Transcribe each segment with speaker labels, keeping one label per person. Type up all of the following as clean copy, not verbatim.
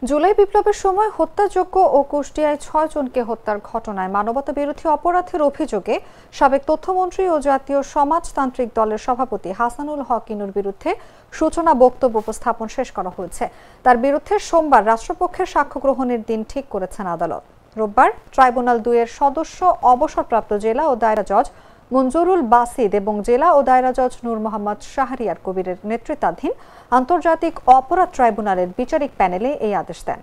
Speaker 1: জুলাই বিপ্লবের সময় হত্যাযজ্ঞ ও কুষ্টিয়ায় ৬ জনকে হত্যার ঘটনায় মানবতাবিরোধী অপরাধের অভিযোগে সাবেক তথ্যমন্ত্রী ও জাতীয় সমাজতান্ত্রিক দলের সভাপতি হাসানুল হক ইনুর বিরুদ্ধে সূচনা বক্তব্য উপস্থাপন শেষ করা হয়েছে। তার বিরুদ্ধে সোমবার রাষ্ট্রপক্ষের সাক্ষ্য গ্রহণের দিন ঠিক করেছেন আদালত। রোববার ট্রাইব্যুনাল ২-এর সদস্য অবসরপ্রাপ্ত জেলা ও দায়রা জজ মঞ্জুরুল বাসিদ এবং জেলা ও দায়রা জজ নূর মোহাম্মদ শাহরিয়ার কবিরের নেতৃত্বাধীন আন্তর্জাতিক অপরাধ ট্রাইব্যুনালের বিচারিক প্যানেলে এই আদেশ দেন।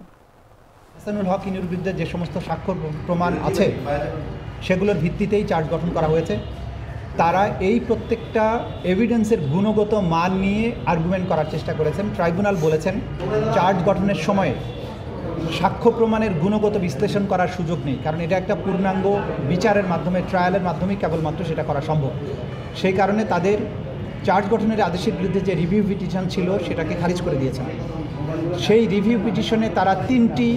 Speaker 2: হাসানুল হক ইনুর বিরুদ্ধে যে সমস্ত সাক্ষ্য প্রমাণ আছে সেগুলোর ভিত্তিতেই চার্জ গঠন করা হয়েছে। তারা এই প্রত্যেকটা এভিডেন্সের গুণগত মান নিয়ে আর্গুমেন্ট করার চেষ্টা করেছেন। ট্রাইব্যুনাল বলেছেন চার্জ গঠনের সময় সাক্ষ্য প্রমাণের গুণগত বিশ্লেষণ করার সুযোগ নেই, কারণ এটা একটা পূর্ণাঙ্গ বিচারের মাধ্যমে ট্রায়ালের মাধ্যমেই কেবলমাত্র সেটা করা সম্ভব। সেই কারণে তাদের চার্জ গঠনের আদেশের বিরুদ্ধে যে রিভিউ পিটিশন ছিল সেটাকে খারিজ করে দিয়েছেন। সেই রিভিউ পিটিশনে তারা 3টি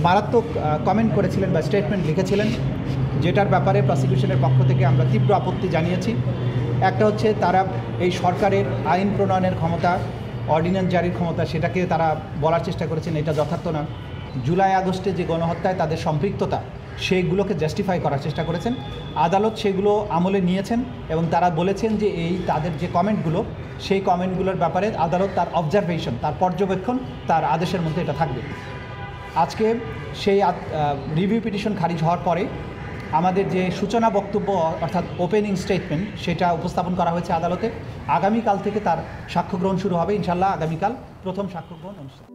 Speaker 2: মারাত্মক কমেন্ট করেছিলেন বা স্টেটমেন্ট লিখেছিলেন, যেটার ব্যাপারে প্রসিকিউশনের পক্ষ থেকে আমরা তীব্র আপত্তি জানিয়েছি। একটা হচ্ছে তারা এই সরকারের আইন প্রণয়নের ক্ষমতা, অর্ডিন্যান্স জারির ক্ষমতা, সেটাকে তারা বলার চেষ্টা করেছেন এটা যথার্থ না। জুলাই আগস্টে যে গণহত্যায় তাদের সম্পৃক্ততা সেইগুলোকে জাস্টিফাই করার চেষ্টা করেছেন। আদালত সেগুলো আমলে নিয়েছেন এবং তারা বলেছেন যে এই তাদের যে কমেন্টগুলো সেই কমেন্টগুলোর ব্যাপারে আদালত তার অবজারভেশন, তার পর্যবেক্ষণ, তার আদেশের মধ্যে এটা থাকবে। আজকে সেই রিভিউ পিটিশন খারিজ হওয়ার পরে আমাদের যে সূচনা বক্তব্য অর্থাৎ ওপেনিং স্টেটমেন্ট সেটা উপস্থাপন করা হয়েছে আদালতে। আগামীকাল থেকে তার সাক্ষ্য গ্রহণ শুরু হবে। ইনশাল্লাহ আগামীকাল প্রথম সাক্ষ্য গ্রহণ অনুষ্ঠিত।